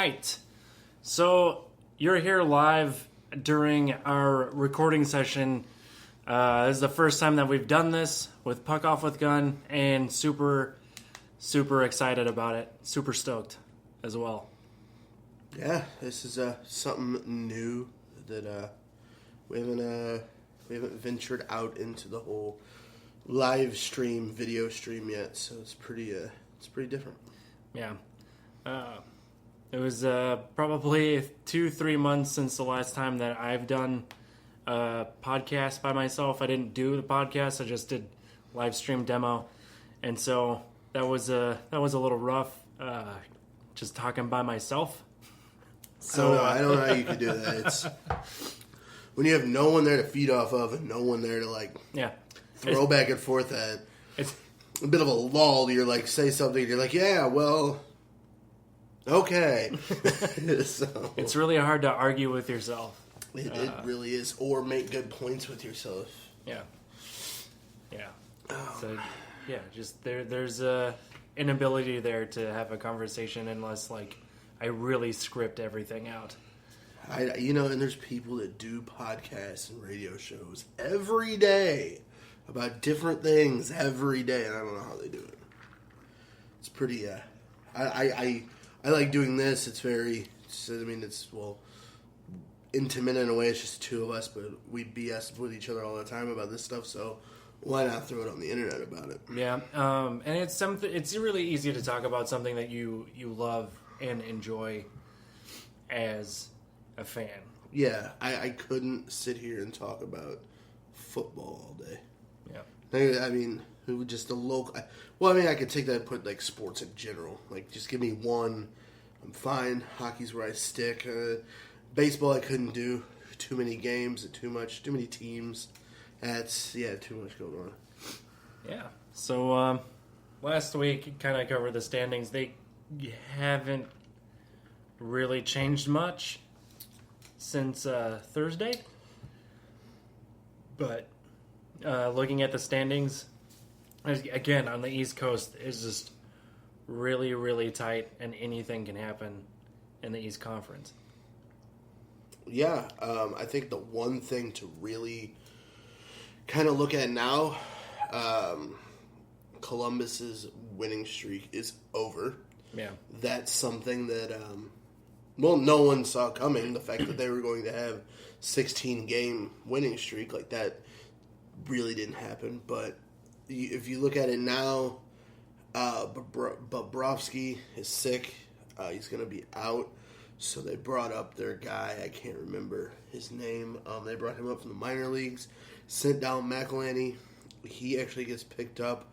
right. So you're here live during our recording session. This is the first time that we've done this with Puck Off with Gun, and super excited about it. Super stoked as well. Yeah, this is something new that we haven't ventured out into the whole live stream, video stream yet. So it's pretty different. Yeah. It was probably 2-3 months since the last time that I've done a podcast by myself. I didn't do the podcast. I just did live stream demo. And so that was a little rough, just talking by myself. So I don't know how you could do that. It's when you have no one there to feed off of and no one there to throw back and forth at. It's a bit of a lull. You're like, say something. You're like, yeah, well, okay. So, it's really hard to argue with yourself. It really is, or make good points with yourself. Yeah. So just there's a inability there to have a conversation unless I really script everything out. And there's people that do podcasts and radio shows every day about different things every day, and I don't know how they do it. It's pretty. I like doing this. It's very. It's intimate in a way. It's just two of us, but we BS with each other all the time about this stuff. So why not throw it on the internet about it? Yeah, and it's something. It's really easy to talk about something that you love and enjoy as a fan. Yeah, I couldn't sit here and talk about football all day. Yeah. I mean, just the local... Well, I could take that and put, sports in general. Just give me one. I'm fine. Hockey's where I stick. Baseball I couldn't do. Too many games, too many teams. Too much going on. Yeah. So, last week, kind of covered the standings. They haven't really changed much since Thursday. But looking at the standings, again, on the East Coast, is just really, really tight, and anything can happen in the East Conference. Yeah, I think the one thing to really kind of look at now, Columbus's winning streak is over. Yeah. That's something that, no one saw coming. The fact that they were going to have 16-game winning streak, that really didn't happen. But if you look at it now, Bobrovsky is sick. He's going to be out. So they brought up their guy. I can't remember his name. They brought him up from the minor leagues, sent down McElhinney. He actually gets picked up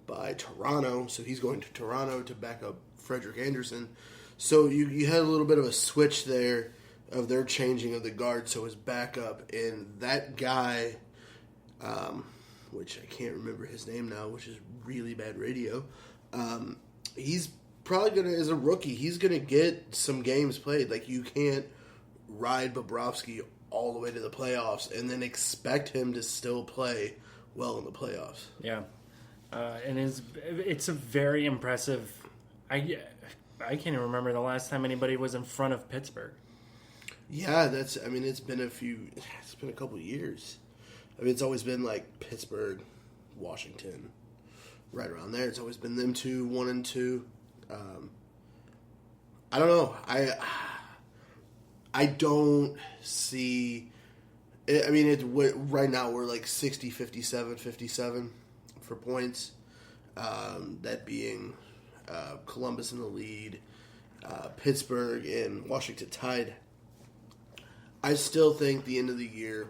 by Toronto. So he's going to Toronto to back up Frederik Andersen. So you had a little bit of a switch there of their changing of the guard. So his backup, and that guy, which I can't remember his name now, which is really bad radio, he's probably going to, as a rookie, he's going to get some games played. You can't ride Bobrovsky all the way to the playoffs and then expect him to still play well in the playoffs. Yeah. And it's a very impressive... I can't even remember the last time anybody was in front of Pittsburgh. Yeah, it's been a couple of years. It's always been Pittsburgh, Washington, right around there. It's always been them two, 1 and 2. I don't know. I don't see... right now we're 60, 57, 57 for points. That being Columbus in the lead, Pittsburgh and Washington tied. I still think the end of the year,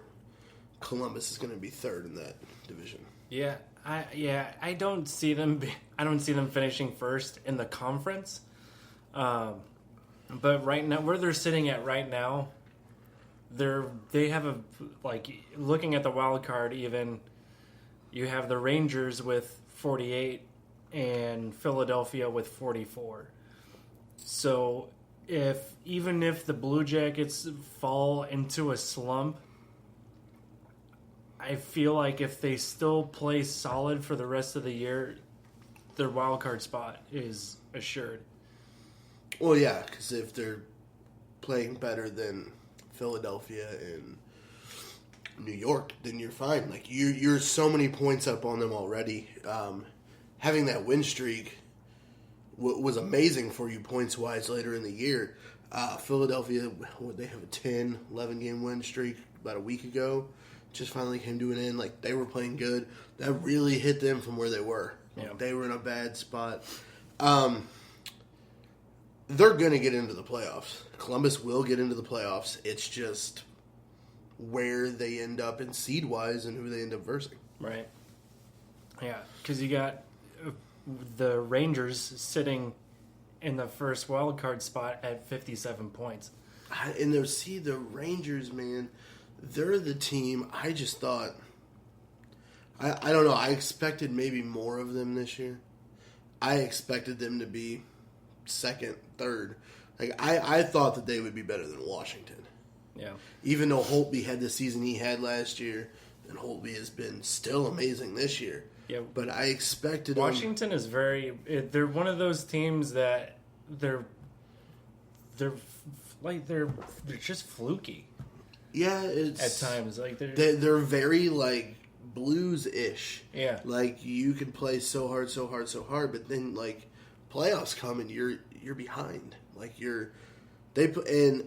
Columbus is going to be third in that division. Yeah, I don't see them. I don't see them finishing first in the conference. But right now, where they're sitting at right now, they have a looking at the wild card. Even you have the Rangers with 48 and Philadelphia with 44. So even if the Blue Jackets fall into a slump, I feel like if they still play solid for the rest of the year, their wild card spot is assured. Well, yeah, because if they're playing better than Philadelphia and New York, then you're fine. Like you're so many points up on them already. Having that win streak was amazing for you points wise later in the year. Philadelphia, they have a 10, 11 game win streak about a week ago. Just finally came to an end. Like they were playing good. That really hit them from where they were. Yeah. They were in a bad spot. They're going to get into the playoffs. Columbus will get into the playoffs. It's just where they end up in seed wise and who they end up versing. Right. Yeah, because you got the Rangers sitting in the first wild card spot at 57 points. And the Rangers, man, they're the team. I just thought, I don't know, I expected maybe more of them this year. I expected them to be second, third. Like I thought that they would be better than Washington. Yeah. Even though Holtby had the season he had last year, and Holtby has been still amazing this year. Yeah. But I expected Washington is they're one of those teams that they're just fluky. Yeah, it's at times. Like they're very like Blues-ish. Yeah. Like you can play so hard, but then like playoffs come and you're behind. Like and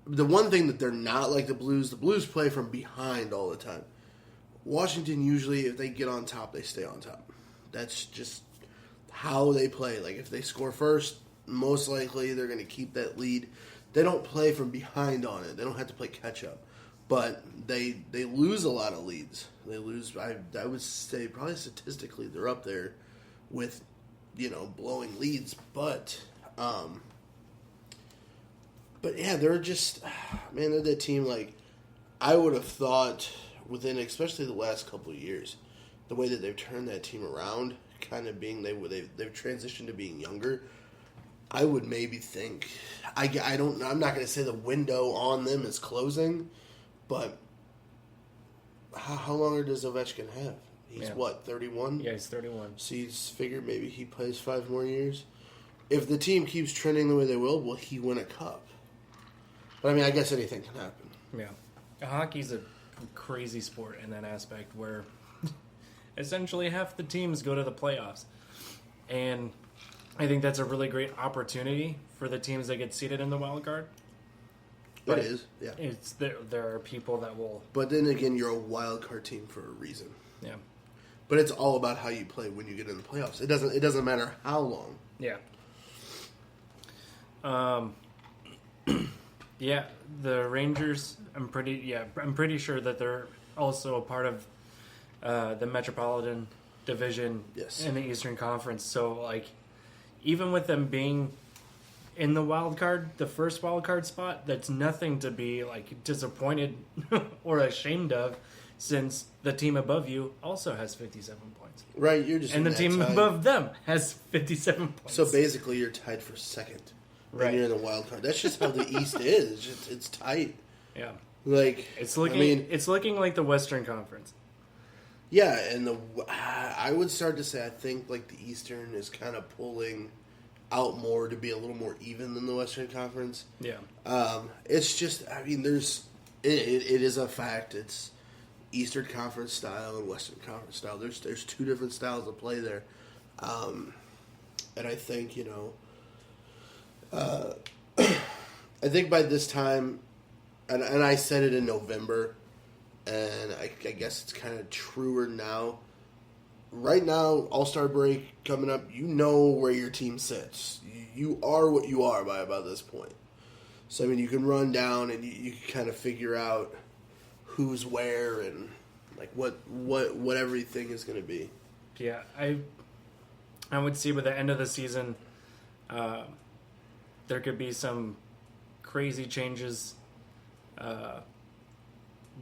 the one thing that they're not like the Blues play from behind all the time. Washington usually, if they get on top, they stay on top. That's just how they play. Like if they score first, most likely they're going to keep that lead. They don't play from behind on it. They don't have to play catch up. But they lose a lot of leads. They lose. I would say probably statistically they're up there with blowing leads. But yeah, they're just they're that team. Like I would have thought within especially the last couple of years, the way that they've turned that team around, kind of being they've transitioned to being younger. I would maybe think I'm not going to say the window on them is closing, but how longer does Ovechkin have? He's 31? Yeah, he's 31. So you figure maybe he plays 5 more years. If the team keeps trending the way they will he win a cup? But I guess anything can happen. Yeah. Hockey's a crazy sport in that aspect where essentially half the teams go to the playoffs. And I think that's a really great opportunity for the teams that get seated in the wild card. But it is, yeah. There are people that will... But then again, you're a wild card team for a reason. Yeah. But it's all about how you play when you get in the playoffs. It doesn't matter how long. Yeah. Yeah, the Rangers, I'm pretty sure that they're also a part of the Metropolitan Division in the Eastern Conference. So, like, even with them being in the wild card, the first wild card spot, that's nothing to be, like, disappointed or ashamed of, since the team above you also has 57 points. Right, you're just and the team above them has 57 points. So basically, you're tied for second. Right. And you're in the wild card. That's just how the East is. It's tight. Yeah. Like it's looking like the Western Conference. Yeah, and I would start to say I think like the Eastern is kind of pulling out more to be a little more even than the Western Conference. Yeah. It's just it is a fact. It's Eastern Conference style and Western Conference style. There's 2 different styles of play there, and I think I think by this time, and I said it in November, and I guess it's kind of truer now. Right now, All-Star break coming up, you know where your team sits. You are what you are by about this point. So, you can run down and you can kind of figure out who's where and like what everything is going to be. Yeah, I would see by the end of the season, there could be some crazy changes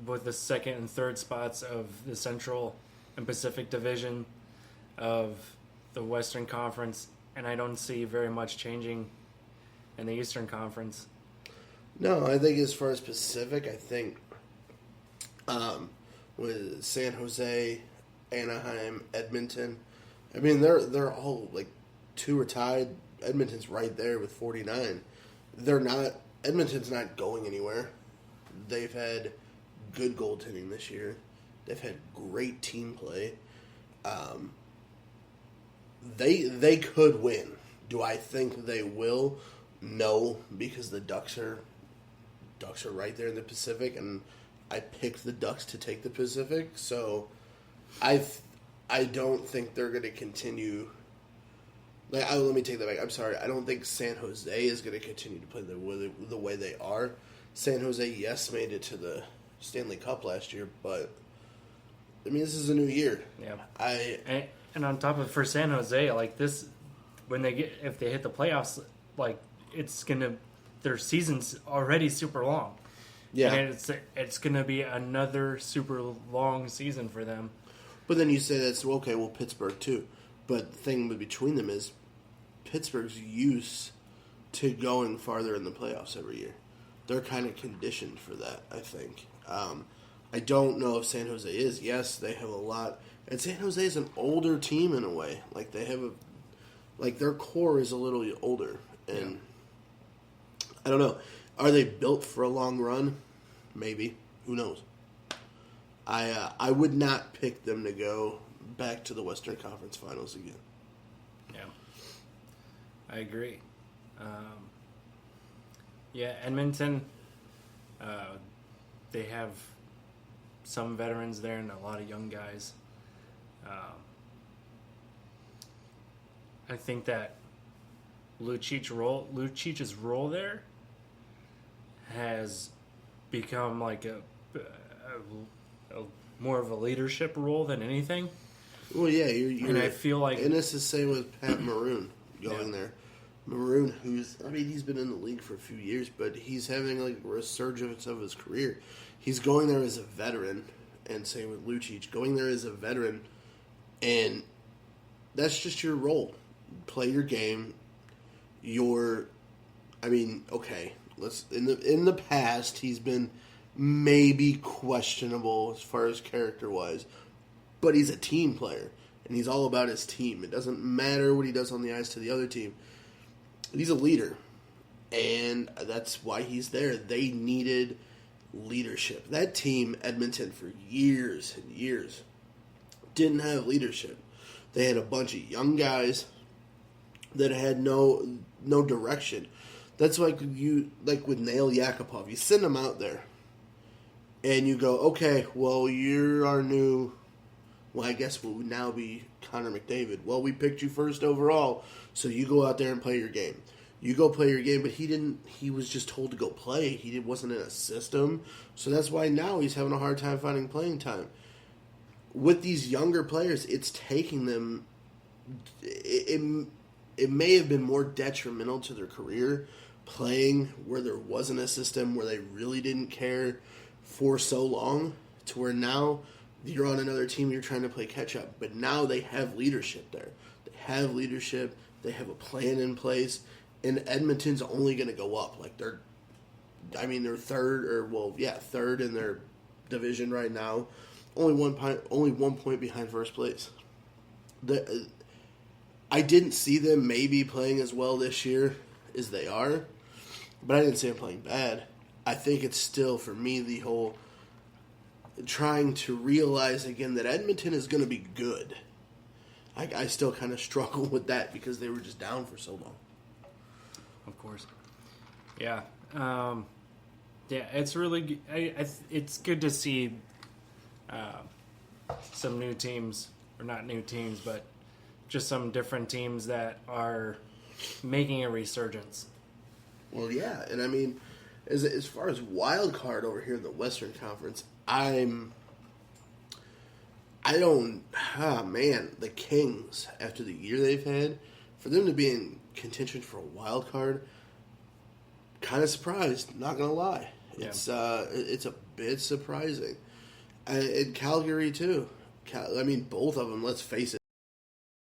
with the second and third spots of the Central and Pacific Division of the Western Conference, and I don't see very much changing in the Eastern Conference. No, I think as far as Pacific, I think with San Jose, Anaheim, Edmonton, they're all like 2 are tied. Edmonton's right there with 49. They're not Edmonton's not going anywhere. They've had good goaltending this year. They've had great team play. They could win. Do I think they will? No, because the Ducks are right there in the Pacific, and I picked the Ducks to take the Pacific. So I don't think they're going to continue. Let me take that back. I'm sorry. I don't think San Jose is going to continue to play the way they are. San Jose, yes, made it to the Stanley Cup last year, but I mean, this is a new year. Yeah. And on top of for San Jose, like this, if they hit the playoffs, like their season's already super long. Yeah, and it's gonna be another super long season for them. But then you say that's okay. Well, Pittsburgh too. But the thing between them is Pittsburgh's used to going farther in the playoffs every year. They're kind of conditioned for that, I think. I don't know if San Jose is. Yes, they have a lot. And San Jose is an older team in a way. Like, their core is a little older. And I don't know. Are they built for a long run? Maybe. Who knows? I would not pick them to go back to the Western Conference Finals again. Yeah, I agree. Edmonton, they have some veterans there and a lot of young guys. I think that Lucic's role there has become like a more of a leadership role than anything. Well, yeah, you're and I feel like, and it's the same with Pat Maroon going there. Maroon, he's been in the league for a few years, but he's having like a resurgence of his career. He's going there as a veteran, and same with Lucic, going there as a veteran, and that's just your role. Play your game. Okay. In the past, he's been maybe questionable as far as character-wise, but he's a team player, and he's all about his team. It doesn't matter what he does on the ice to the other team. He's a leader, and that's why he's there. They needed leadership. That team, Edmonton, for years and years, didn't have leadership. They had a bunch of young guys that had no direction. That's like with Nail Yakupov. You send him out there, and you go, okay, well, you're our new, well, I guess will now be Connor McDavid. Well, we picked you first overall, so you go out there and play your game. You go play your game, but he was just told to go play. He wasn't in a system, so that's why now he's having a hard time finding playing time. With these younger players, it's taking them, it may have been more detrimental to their career playing where there wasn't a system, where they really didn't care for so long, to where now you're on another team, you're trying to play catch up. But now they have leadership there. They have leadership. They have a plan in place. And Edmonton's only going to go up. Like they're third in their division right now. Only 1 point behind first place. I didn't see them maybe playing as well this year as they are, but I didn't see them playing bad. I think it's still, for me, the whole trying to realize again that Edmonton is going to be good. I still kind of struggle with that because they were just down for so long. Of course. Yeah. It's really it's good to see some new teams, or not new teams, but just some different teams that are making a resurgence. Well, yeah, and I mean, as far as wild card over here in the Western Conference, the Kings, after the year they've had, for them to be in contention for a wild card, kind of surprised, not gonna lie. Yeah. It's a bit surprising. And Calgary too. Both of them, let's face it,